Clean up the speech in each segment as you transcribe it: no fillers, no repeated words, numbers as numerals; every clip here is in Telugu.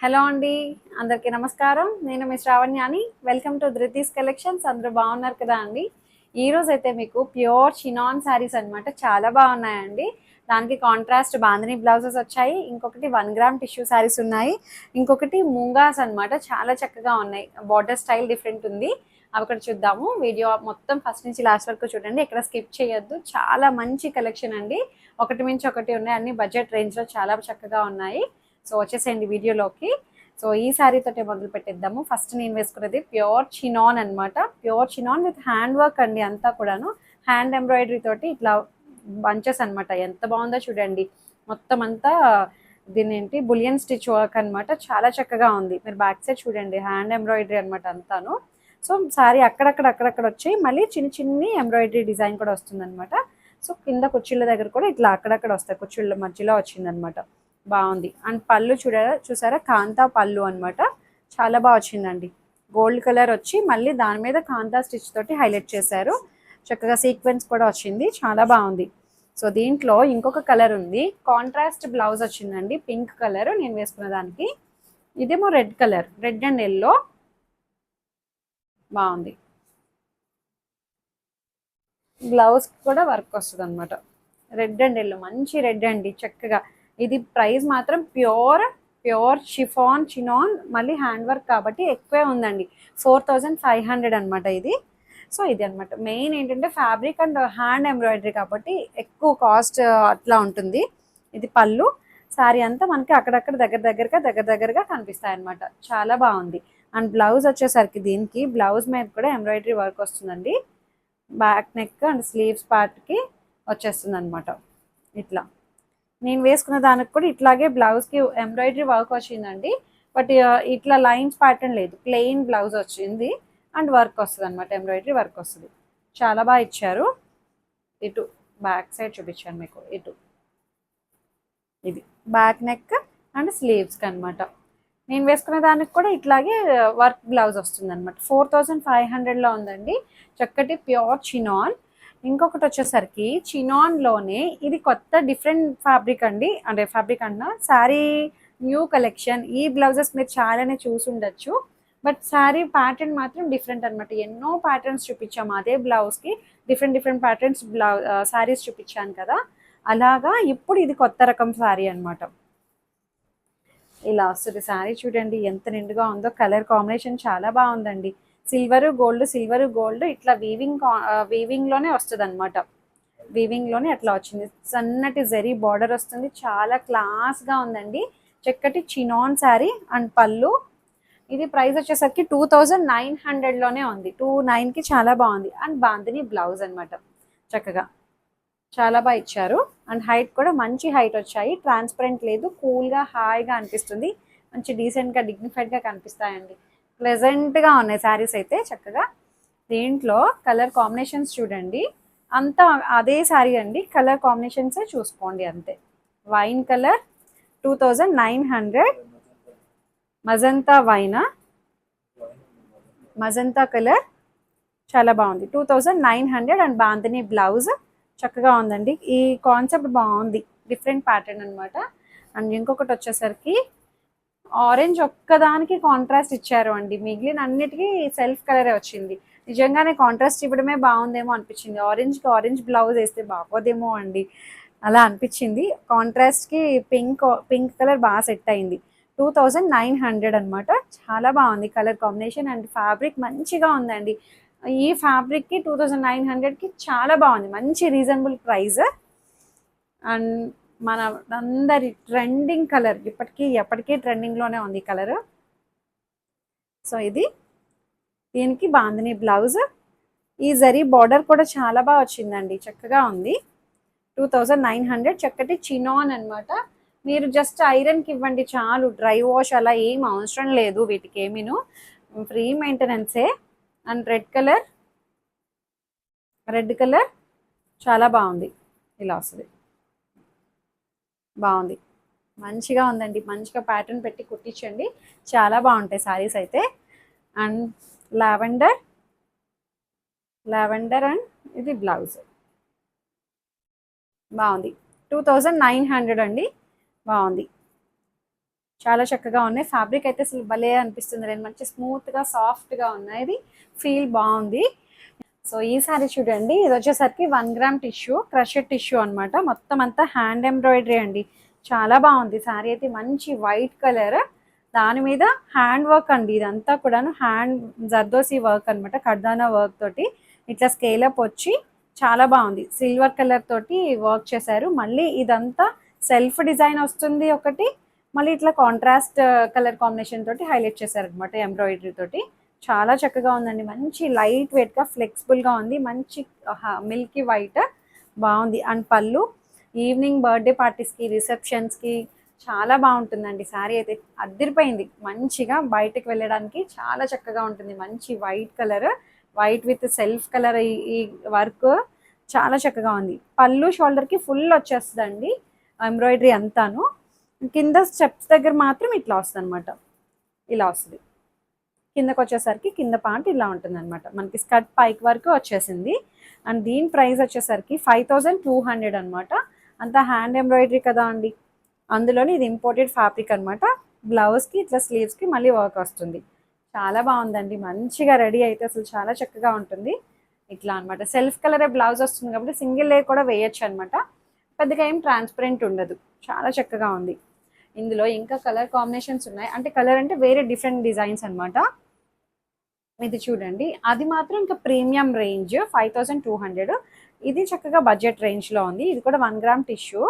హలో అండి. అందరికీ నమస్కారం. నేను మీ శ్రావణ్యాని. Welcome to Dhruti's collections. అందరూ బాగున్నారు కదా అండి. ఈరోజైతే మీకు ప్యూర్ చినాన్ శారీస్ అనమాట. చాలా బాగున్నాయండి. దానికి కాంట్రాస్ట్ బాందిని బ్లౌజెస్ వచ్చాయి. ఇంకొకటి 1 గ్రామ్ టిష్యూ శారీస్ ఉన్నాయి. ఇంకొకటి ముంగాస్ అనమాట. చాలా చక్కగా ఉన్నాయి. బార్డర్ స్టైల్ డిఫరెంట్ ఉంది. అవి కూడా చూద్దాము. వీడియో మొత్తం ఫస్ట్ నుంచి లాస్ట్ వరకు చూడండి. ఎక్కడ స్కిప్ చేయొద్దు. చాలా మంచి కలెక్షన్ అండి. ఒకటి మించి ఒకటి ఉన్నాయి. అన్ని బడ్జెట్ రేంజ్లో చాలా చక్కగా ఉన్నాయి. సో వచ్చేసేయండి వీడియోలోకి. సో ఈ శారీతోటే మొదలు పెట్టేద్దాము. ఫస్ట్ నేను వేసుకున్నది ప్యూర్ చినాన్ అనమాట. Pure chinon with hand work అండి. అంతా కూడాను హ్యాండ్ ఎంబ్రాయిడరీ తోటి ఇట్లా బంచెస్ అనమాట. ఎంత బాగుందో చూడండి. మొత్తం అంతా దీని ఏంటి బులియన్ స్టిచ్ వర్క్ అనమాట. చాలా చక్కగా ఉంది. మీరు బ్యాక్ సైడ్ చూడండి, హ్యాండ్ ఎంబ్రాయిడరీ అనమాట అంతాను. సో శారీ అక్కడక్కడ వచ్చి మళ్ళీ చిన్న చిన్ని ఎంబ్రాయిడరీ డిజైన్ కూడా వస్తుంది అనమాట. సో కింద కుర్చీల దగ్గర కూడా ఇట్లా అక్కడక్కడ వస్తాయి. కుర్చీల మధ్యలో వచ్చిందనమాట. బాగుంది. అండ్ పళ్ళు చూసారా, కాంతా పళ్ళు అనమాట. చాలా బాగా వచ్చిందండి. గోల్డ్ కలర్ వచ్చి మళ్ళీ దాని మీద కాంతా స్టిచ్ తోటి హైలైట్ చేశారు. చక్కగా సీక్వెన్స్ కూడా వచ్చింది. చాలా బాగుంది. సో దీంట్లో ఇంకొక కలర్ ఉంది. కాంట్రాస్ట్ బ్లౌజ్ వచ్చిందండి. పింక్ కలర్ నేను వేసుకున్న దానికి. ఇదేమో red colour, red and yellow. బాగుంది. బ్లౌజ్ కూడా వర్క్ వస్తుంది అనమాట. రెడ్ అండ్ ఎల్లో, మంచి రెడ్ అండి. చక్కగా ఇది ప్రైస్ మాత్రం ప్యూర్ షిఫాన్ చినాన్, మళ్ళీ హ్యాండ్ వర్క్ కాబట్టి ఎక్కువే ఉందండి. 4500 అనమాట ఇది. సో ఇది అనమాట మెయిన్ ఏంటంటే ఫ్యాబ్రిక్ అండ్ హ్యాండ్ ఎంబ్రాయిడరీ కాబట్టి ఎక్కువ కాస్ట్ అట్లా ఉంటుంది. ఇది పళ్ళు. శారీ అంతా మనకి అక్కడక్కడ దగ్గరగా కనిపిస్తాయి అనమాట. చాలా బాగుంది. అండ్ బ్లౌజ్ వచ్చేసరికి దీనికి బ్లౌజ్ మీద కూడా ఎంబ్రాయిడరీ వర్క్ వస్తుందండి. బ్యాక్ నెక్ అండ్ స్లీవ్స్ పార్ట్కి వచ్చేస్తుంది అనమాట. ఇట్లా నేను వేసుకున్న దానికి కూడా ఇట్లాగే బ్లౌజ్కి ఎంబ్రాయిడరీ వర్క్ వచ్చిందండి. బట్ ఇట్లా లైన్స్ ప్యాటర్న్ లేదు, ప్లెయిన్ బ్లౌజ్ వచ్చింది. అండ్ వర్క్ వస్తుంది అనమాట, ఎంబ్రాయిడరీ వర్క్ వస్తుంది. చాలా బాగా ఇచ్చారు. ఇటు బ్యాక్ సైడ్ చూపించాను మీకు. ఇటు ఇది బ్యాక్ నెక్ అండ్ స్లీవ్స్కి అనమాట. నేను వేసుకున్న దానికి కూడా ఇట్లాగే వర్క్ బ్లౌజ్ వస్తుంది అనమాట. 4500లో ఉందండి. చక్కటి ప్యూర్ చినాన్. ఇంకొకటి వచ్చేసరికి చినాన్లోనే ఇది కొత్త డిఫరెంట్ ఫ్యాబ్రిక్ అండి. అంటే ఫ్యాబ్రిక్ అన్న శారీ న్యూ కలెక్షన్. ఈ బ్లౌజెస్ మీరు చాలానే చూసి ఉండొచ్చు. బట్ శారీ ప్యాటర్న్ మాత్రం డిఫరెంట్ అనమాట. ఎన్నో ప్యాటర్న్స్ చూపించాము అదే బ్లౌజ్కి. డిఫరెంట్ ప్యాటర్న్స్ శారీస్ చూపించాను కదా, అలాగా ఇప్పుడు ఇది కొత్త రకం శారీ అనమాట. ఇలా వస్తుంది శారీ. చూడండి ఎంత నిండుగా ఉందో. కలర్ కాంబినేషన్ చాలా బాగుందండి. సిల్వరు గోల్డ్ ఇట్లా వీవింగ్లోనే వస్తుంది అనమాట. వీవింగ్లోనే అట్లా వచ్చింది. సన్నటి జరీ బార్డర్ వస్తుంది. చాలా క్లాస్గా ఉందండి. చక్కటి చినాన్ శారీ అండ్ పళ్ళు. ఇది ప్రైస్ వచ్చేసరికి 2900లోనే ఉంది. 29కి చాలా బాగుంది. అండ్ బాందిని బ్లౌజ్ అనమాట. చక్కగా చాలా బాగా ఇచ్చారు. అండ్ హైట్ కూడా మంచి హైట్ వచ్చాయి. ట్రాన్స్పరెంట్ లేదు, కూల్గా హాయిగా అనిపిస్తుంది. మంచి డీసెంట్గా డిగ్నిఫైడ్గా కనిపిస్తాయండి. ప్లెజెంట్గా ఉన్నాయి శారీస్ అయితే చక్కగా. దీంట్లో కలర్ కాంబినేషన్స్ చూడండి. అంతా అదే శారీ అండి, కలర్ కాంబినేషన్సే చూసుకోండి అంతే. వైన్ కలర్ 2900, మజంతా వైనా, మజంతా కలర్ చాలా బాగుంది. 2900 అండ్ బాందిని బ్లౌజ్ చక్కగా ఉందండి. ఈ కాన్సెప్ట్ బాగుంది, డిఫరెంట్ ప్యాటర్న్ అనమాట. అండ్ ఇంకొకటి వచ్చేసరికి ఆరెంజ్ ఒక్కదానికి కాంట్రాస్ట్ ఇచ్చారు అండి. మిగిలిన అన్నిటికీ సెల్ఫ్ కలరే వచ్చింది. నిజంగానే కాంట్రాస్ట్ ఇవ్వడమే బాగుందేమో అనిపించింది. ఆరెంజ్కి ఆరెంజ్ బ్లౌజ్ వేస్తే బాగోదేమో అండి, అలా అనిపించింది. కాంట్రాస్ట్కి పింక్ కలర్ బాగా సెట్ అయింది. 2900 అనమాట. చాలా బాగుంది కలర్ కాంబినేషన్. అండ్ ఫ్యాబ్రిక్ మంచిగా ఉందండి. ఈ ఫ్యాబ్రిక్కి 2900కి చాలా బాగుంది. మంచి రీజనబుల్ ప్రైస్. అండ్ మన అందరి ట్రెండింగ్ కలర్, ఎప్పటికీ ట్రెండింగ్లోనే ఉంది ఈ కలర్. సో ఇది దీనికి బాందిని బ్లౌజ్. ఈ జరీ బార్డర్ కూడా చాలా బాగా వచ్చిందండి. చక్కగా ఉంది. 2900. చక్కటి చినాన్ అనమాట. మీరు జస్ట్ ఐరన్కి ఇవ్వండి చాలు. డ్రై వాష్ అలా ఏం అవసరం లేదు వీటికి ఏమీను. ఫ్రీ మెయింటెనెన్సే. అండ్ రెడ్ కలర్ చాలా బాగుంది. ఇలా వస్తుంది. బాగుంది, మంచిగా ఉందండి. మంచిగా ప్యాటర్న్ పెట్టి కుట్టించండి, చాలా బాగుంటాయి శారీస్ అయితే. అండ్ లావెండర్ అండ్ ఇది బ్లౌజ్ బాగుంది. 2900 అండి. బాగుంది. చాలా చక్కగా ఉన్నాయి. ఫ్యాబ్రిక్ అయితే అసలు భలే అనిపిస్తుంది. రెండు మంచి స్మూత్గా సాఫ్ట్గా ఉన్నాయి. ఇది ఫీల్ బాగుంది. సో ఈ సారీ చూడండి, ఇది వచ్చేసరికి 1 గ్రామ్ టిష్యూ, క్రషెడ్ టిష్యూ అనమాట. మొత్తం అంతా హ్యాండ్ ఎంబ్రాయిడరీ అండి. చాలా బాగుంది సారీ అయితే. మంచి వైట్ కలర్, దాని మీద హ్యాండ్ వర్క్ అండి. ఇదంతా కూడాను హ్యాండ్ జర్దోసి వర్క్ అనమాట. కర్దానా వర్క్ తోటి ఇట్లా స్కేలప్ వచ్చి చాలా బాగుంది. సిల్వర్ కలర్ తోటి వర్క్ చేశారు. మళ్ళీ ఇదంతా సెల్ఫ్ డిజైన్ వస్తుంది ఒకటి, మళ్ళీ ఇట్లా కాంట్రాస్ట్ కలర్ కాంబినేషన్ తోటి హైలైట్ చేశారు అనమాట ఎంబ్రాయిడరీ తోటి. చాలా చక్కగా ఉందండి. మంచి లైట్ వెయిట్గా ఫ్లెక్సిబుల్గా ఉంది. మంచి మిల్కీ వైట్ బాగుంది. అండ్ పళ్ళు ఈవినింగ్ బర్త్డే పార్టీస్కి, రిసెప్షన్స్కి చాలా బాగుంటుందండి. శారీ అయితే అద్దరిపోయింది. మంచిగా బయటకు వెళ్ళడానికి చాలా చక్కగా ఉంటుంది. మంచి white colour, white with self colour ఈ వర్క్ చాలా చక్కగా ఉంది. పళ్ళు షోల్డర్కి ఫుల్ వచ్చేస్తుందండి ఎంబ్రాయిడరీ అంతాను. కింద స్టెప్స్ దగ్గర మాత్రం ఇట్లా వస్తుంది అనమాట. ఇలా వస్తుంది. కిందకు వచ్చేసరికి కింద పార్ట్ ఇలా ఉంటుంది అనమాట. మనకి స్కర్ట్ పైకి వరకు వచ్చేసింది. అండ్ దీని ప్రైస్ వచ్చేసరికి 5200 అనమాట. అంతా హ్యాండ్ ఎంబ్రాయిడరీ కదా అండి, అందులోని ఇది ఇంపోర్టెడ్ ఫ్యాబ్రిక్ అనమాట. బ్లౌజ్కి ఇట్లా స్లీవ్స్కి మళ్ళీ వర్క్ వస్తుంది. చాలా బాగుందండి. మంచిగా రెడీ అయితే అసలు చాలా చక్కగా ఉంటుంది. ఇట్లా అనమాట. సెల్ఫ్ కలరే బ్లౌజ్ వస్తుంది కాబట్టి సింగిల్ లేయర్ కూడా వేయచ్చు అనమాట. పెద్దగా ఏం ట్రాన్స్పరెంట్ ఉండదు. చాలా చక్కగా ఉంది. ఇందులో ఇంకా కలర్ కాంబినేషన్స్ ఉన్నాయి. అంటే కలర్ అంటే వేరే డిఫరెంట్ డిజైన్స్ అనమాట. ఇది చూడండి, అది మాత్రం ఇంకా ప్రీమియం రేంజ్ 5200. ఇది చక్కగా బడ్జెట్ రేంజ్లో ఉంది. ఇది కూడా 1 గ్రామ్ టిష్యూ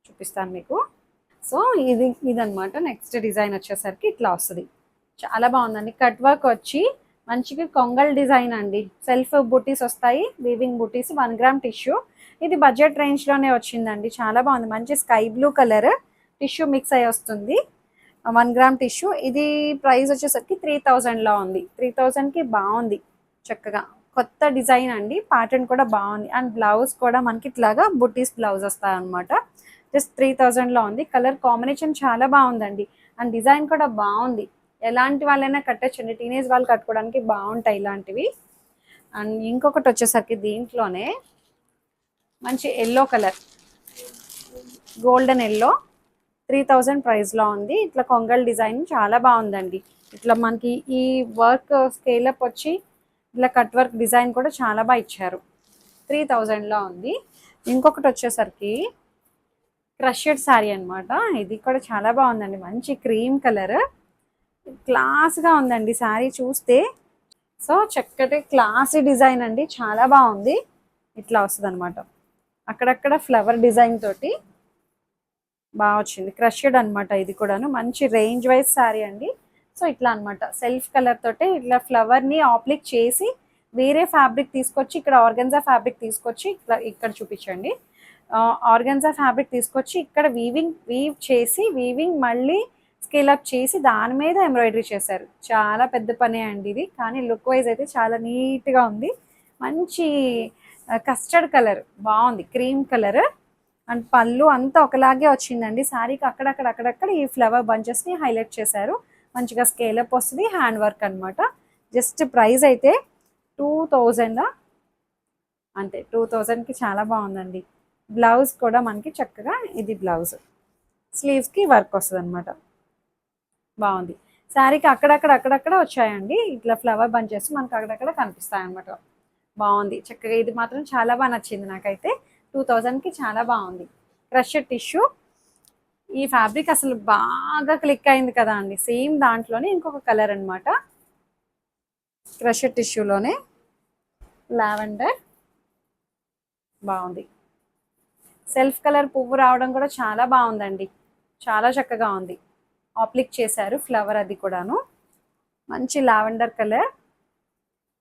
చూపిస్తాను మీకు. సో ఇదనమాట. నెక్స్ట్ డిజైన్ వచ్చేసరికి ఇట్లా వస్తుంది. చాలా బాగుందండి. కట్ వర్క్ వచ్చి మంచిగా కొంగల్ డిజైన్ అండి. సెల్ఫ్ బుటీస్ వస్తాయి, వీవింగ్ బుటీస్. 1 గ్రామ్ టిష్యూ. ఇది బడ్జెట్ రేంజ్లోనే వచ్చిందండి. చాలా బాగుంది. మంచి sky blue colour tissue mix అయ్యి వస్తుంది. 1 గ్రామ్ టిష్యూ. ఇది ప్రైస్ వచ్చేసరికి 3000లో ఉంది. 3000కి బాగుంది. చక్కగా కొత్త డిజైన్ అండి. ప్యాటర్న్ కూడా బాగుంది. అండ్ బ్లౌజ్ కూడా మనకి ఇట్లాగా బుటీస్ బ్లౌజ్ వస్తాయి అనమాట. జస్ట్ 3000లో ఉంది. కలర్ కాంబినేషన్ చాలా బాగుందండి. అండ్ డిజైన్ కూడా బాగుంది. ఎలాంటి వాళ్ళైనా కట్టచ్చండి. టీనేజ్ వాళ్ళు కట్టుకోవడానికి బాగుంటాయి ఇలాంటివి. అండ్ ఇంకొకటి వచ్చేసరికి దీంట్లోనే మంచి ఎల్లో కలర్, గోల్డెన్ ఎల్లో, 3000 ప్రైస్లో ఉంది. ఇట్లా కొంగల్ డిజైన్ చాలా బాగుందండి. ఇట్లా మనకి ఈ వర్క్ స్కేలప్ వచ్చి ఇట్లా కట్ వర్క్ డిజైన్ కూడా చాలా బాగా ఇచ్చారు. 3000లో ఉంది. ఇంకొకటి వచ్చేసరికి క్రషెడ్ శారీ అనమాట. ఇది కూడా చాలా బాగుందండి. మంచి క్రీమ్ కలర్, క్లాస్గా ఉందండి శారీ చూస్తే. సో చక్కటి క్లాసీ డిజైన్ అండి. చాలా బాగుంది. ఇట్లా వస్తుంది అనమాట. అక్కడక్కడ ఫ్లవర్ డిజైన్ తోటి బాగా వచ్చింది. క్రషెడ్ అనమాట. ఇది కూడాను మంచి రేంజ్ వైజ్ శారీ అండి. సో ఇట్లా అనమాట. సెల్ఫ్ కలర్ తోటే ఇట్లా ఫ్లవర్ని ఆప్లిక్ చేసి వేరే ఫ్యాబ్రిక్ తీసుకొచ్చి ఇక్కడ ఆర్గన్జా ఫ్యాబ్రిక్ తీసుకొచ్చి ఇక్కడ చూపించండి. ఆర్గన్జా ఫ్యాబ్రిక్ తీసుకొచ్చి ఇక్కడ వీవ్ చేసి మళ్ళీ స్కేలప్ చేసి దాని మీద ఎంబ్రాయిడరీ చేశారు. చాలా పెద్ద పనే అండి ఇది. కానీ లుక్ వైజ్ అయితే చాలా నీట్గా ఉంది. మంచి కస్టర్డ్ కలర్ బాగుంది. Cream colour. అండ్ పళ్ళు అంతా ఒకలాగే వచ్చిందండి. శారీకి అక్కడక్కడ ఈ ఫ్లవర్ బంచెస్ని హైలైట్ చేశారు. మంచిగా స్కేలప్ వస్తుంది. హ్యాండ్ వర్క్ అనమాట. జస్ట్ ప్రైస్ అయితే 2000 అంతే. 2000కి చాలా బాగుందండి. బ్లౌజ్ కూడా మనకి చక్కగా ఇది బ్లౌజ్, స్లీవ్స్కి వర్క్ వస్తుంది అనమాట. బాగుంది. శారీకి అక్కడక్కడ వచ్చాయండి ఇట్లా ఫ్లవర్ బంచెస్ మనకు అక్కడక్కడ కనిపిస్తాయి అనమాట. బాగుంది చక్కగా. ఇది మాత్రం చాలా బాగా నచ్చింది నాకైతే. 2000కి చాలా బాగుంది. Crushed tissue. ఈ ఫ్యాబ్రిక్ అసలు బాగా క్లిక్ అయింది కదా అండి. సేమ్ దాంట్లోనే ఇంకొక కలర్ అనమాట. క్రషెడ్ టిష్యూలోనే లావెండర్ బాగుంది. సెల్ఫ్ కలర్ పువ్వు రావడం కూడా చాలా బాగుందండి. చాలా చక్కగా ఉంది. ఆప్లిక్ చేశారు ఫ్లవర్, అది కూడాను మంచి లావెండర్ కలర్.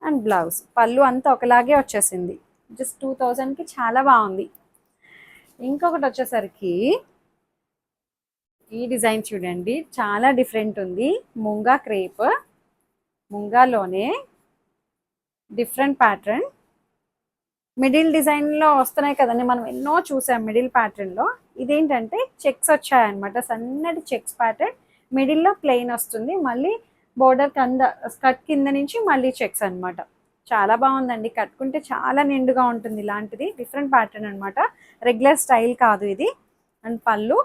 అండ్ బ్లౌజ్ పళ్ళు అంతా ఒకలాగే వచ్చేసింది. జస్ట్ 2000కి చాలా బాగుంది. ఇంకొకటి వచ్చేసరికి ఈ డిజైన్ చూడండి, చాలా డిఫరెంట్ ఉంది. ముంగా క్రేప్, ముంగాలోనే డిఫరెంట్ ప్యాటర్న్. మిడిల్ డిజైన్లో వస్తున్నాయి కదండి, మనం ఎన్నో చూసాం మిడిల్ ప్యాటర్న్లో. ఇదేంటంటే చెక్స్ వచ్చాయన్నమాట. సన్నటి చెక్స్ ప్యాటర్న్. మిడిల్లో ప్లెయిన్ వస్తుంది. మళ్ళీ బోర్డర్ స్కర్ట్ కింద నుంచి మళ్ళీ చెక్స్ అనమాట. చాలా బాగుందండి. కట్టుకుంటే చాలా నిండుగా ఉంటుంది. ఇలాంటిది డిఫరెంట్ ప్యాటర్న్ అనమాట. రెగ్యులర్ స్టైల్ కాదు ఇది. అండ్ పళ్ళు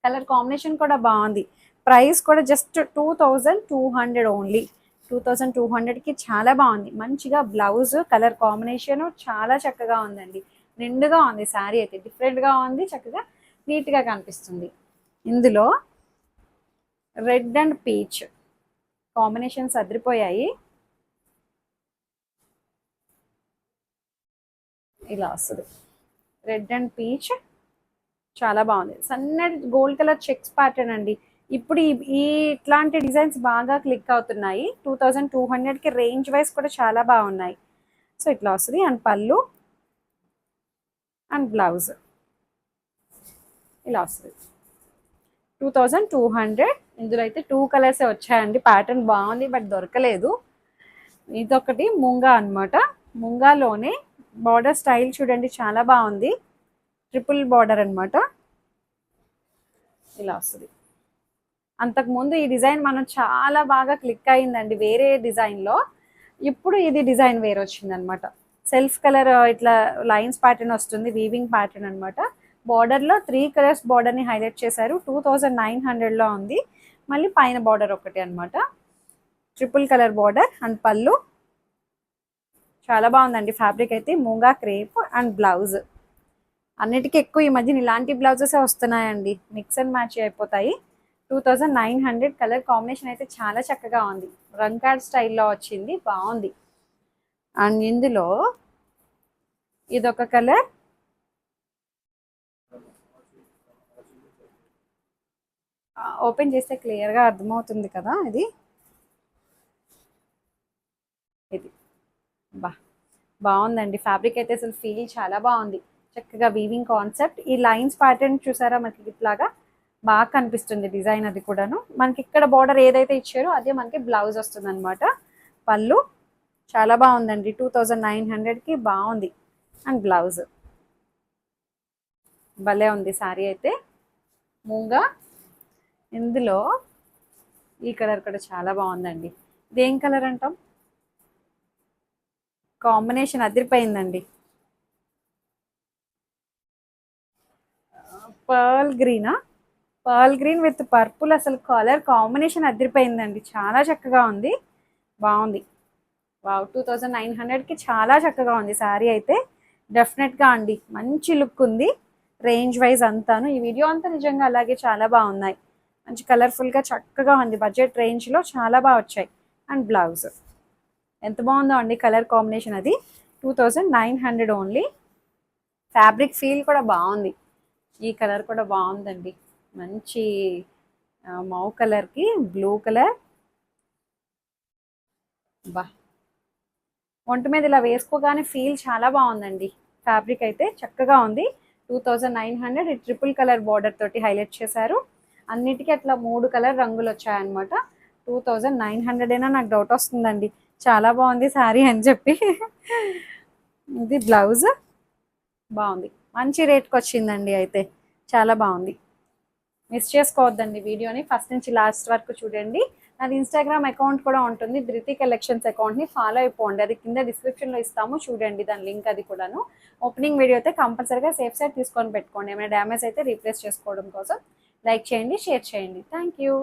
కలర్ కాంబినేషన్ కూడా బాగుంది. ప్రైస్ కూడా జస్ట్ 2200 ఓన్లీ. 2200కి చాలా బాగుంది. మంచిగా బ్లౌజ్ కలర్ కాంబినేషన్ చాలా చక్కగా ఉందండి. నిండుగా ఉంది శారీ అయితే, డిఫరెంట్గా ఉంది, చక్కగా నీట్గా కనిపిస్తుంది. ఇందులో రెడ్ అండ్ పీచ్ కాంబినేషన్స్ అదిరిపోయాయి. ఇలా వస్తుంది రెడ్ అండ్ పీచ్, చాలా బాగుంది. సన్నటి గోల్డ్ కలర్ చెక్స్ ప్యాటర్న్ అండి. ఇప్పుడు ఈ ఇట్లాంటి డిజైన్స్ బాగా క్లిక్ అవుతున్నాయి. 2200కి రేంజ్ వైజ్ కూడా చాలా బాగున్నాయి. సో ఇట్లా వస్తుంది. అండ్ పళ్ళు అండ్ బ్లౌజ్ ఇలా వస్తుంది. 2200. ఇందులో అయితే 2 కలర్సే వచ్చాయండి. ప్యాటర్న్ బాగుంది బట్ దొరకలేదు. ఇదొకటి ముంగా అనమాట. ముంగాలోనే బార్డర్ స్టైల్ చూడండి, చాలా బాగుంది. ట్రిపుల్ బార్డర్ అనమాట. ఇలా వస్తుంది. అంతకుముందు ఈ డిజైన్ మనం చాలా బాగా క్లిక్ అయిందండి వేరే డిజైన్లో. ఇప్పుడు ఇది డిజైన్ వేరే వచ్చింది అనమాట. సెల్ఫ్ కలర్ ఇట్లా లైన్స్ ప్యాటర్న్ వస్తుంది, వీవింగ్ ప్యాటర్న్ అనమాట. బార్డర్లో 3 కలర్స్ బార్డర్ని హైలైట్ చేశారు. 2900లో ఉంది. మళ్ళీ పైన బార్డర్ ఒకటి అనమాట. ట్రిపుల్ కలర్ బార్డర్ అండ్ పళ్ళు చాలా బాగుందండి. ఫ్యాబ్రిక్ అయితే మూంగా క్రేప్ అండ్ బ్లౌజ్. అన్నిటికీ ఎక్కువ ఈ మధ్యన ఇలాంటి బ్లౌజెస్ వస్తున్నాయండి, మిక్స్ అండ్ మ్యాచ్ అయిపోతాయి. 2900. కలర్ కాంబినేషన్ అయితే చాలా చక్కగా ఉంది. రంకాడ్ స్టైల్లో వచ్చింది, బాగుంది. అండ్ ఇందులో ఇదొక కలర్, ఓపెన్ చేస్తే క్లియర్గా అర్థమవుతుంది కదా. ఇది బాగుందండి. ఫ్యాబ్రిక్ అయితే అసలు ఫీల్ చాలా బాగుంది. చక్కగా వీవింగ్ కాన్సెప్ట్. ఈ లైన్స్ ప్యాటర్న్ చూసారా మనకి ఇట్లాగా బాగా కనిపిస్తుంది డిజైన్. అది కూడాను మనకి ఇక్కడ బార్డర్ ఏదైతే ఇచ్చారో అదే మనకి బ్లౌజ్ వస్తుంది అనమాట. పళ్ళు చాలా బాగుందండి. 2900కి బాగుంది. అండ్ బ్లౌజ్ భలే ఉంది శారీ అయితే. మూంగా ఇందులో ఈ కలర్ కూడా చాలా బాగుందండి. ఇదేం కలర్ అంటాం, కాంబినేషన్ అదిరిపోయిందండి. పర్ల్ గ్రీనా, పర్ల్ గ్రీన్ విత్ పర్పుల్. అసలు కలర్ కాంబినేషన్ అదిరిపోయిందండి, చాలా చక్కగా ఉంది, బాగుంది. వావ్, 2900కి చాలా చక్కగా ఉంది శారీ అయితే. డెఫినెట్గా అండి మంచి లుక్ ఉంది. రేంజ్ వైజ్ అంతాను ఈ వీడియో అంతా నిజంగా అలాగే చాలా బాగున్నాయి. మంచి కలర్ఫుల్గా చక్కగా ఉంది. బడ్జెట్ రేంజ్లో చాలా బాగా వచ్చాయి. అండ్ బ్లౌజ్ ఎంత బాగుందో అండి కలర్ కాంబినేషన్. అది 2900 ఓన్లీ. ఫ్యాబ్రిక్ ఫీల్ కూడా బాగుంది. ఈ కలర్ కూడా బాగుందండి. మంచి మౌ కలర్కి బ్లూ కలర్. బా, ఒంటి మీద ఇలా వేసుకోగానే ఫీల్ చాలా బాగుందండి. ఫ్యాబ్రిక్ అయితే చక్కగా ఉంది. 2900. ట్రిపుల్ కలర్ బార్డర్ తోటి హైలైట్ చేశారు. అన్నిటికీ అట్లా 3 కలర్ రంగులు వచ్చాయన్నమాట. 2900 అయినా నాకు డౌట్ వస్తుందండి, చాలా బాగుంది శారీ అని చెప్పి. ఇది బ్లౌజ్ బాగుంది, మంచి రేట్కి వచ్చిందండి. అయితే చాలా బాగుంది. మిస్ చేసుకోవద్దండి వీడియోని, ఫస్ట్ నుంచి లాస్ట్ వరకు చూడండి. నాది ఇన్స్టాగ్రామ్ అకౌంట్ కూడా ఉంటుంది, ధృతి కలెక్షన్స్ అకౌంట్ని ఫాలో అయిపోండి. అది కింద డిస్క్రిప్షన్లో ఇస్తాము, చూడండి దాని లింక్. అది కూడాను ఓపెనింగ్ వీడియో అయితే కంపల్సరీగా సేఫ్ సైడ్ తీసుకొని పెట్టుకోండి. ఏమైనా డ్యామేజ్ అయితే రీప్లేస్ చేసుకోవడం కోసం. లైక్ చేయండి, షేర్ చేయండి. Thank you.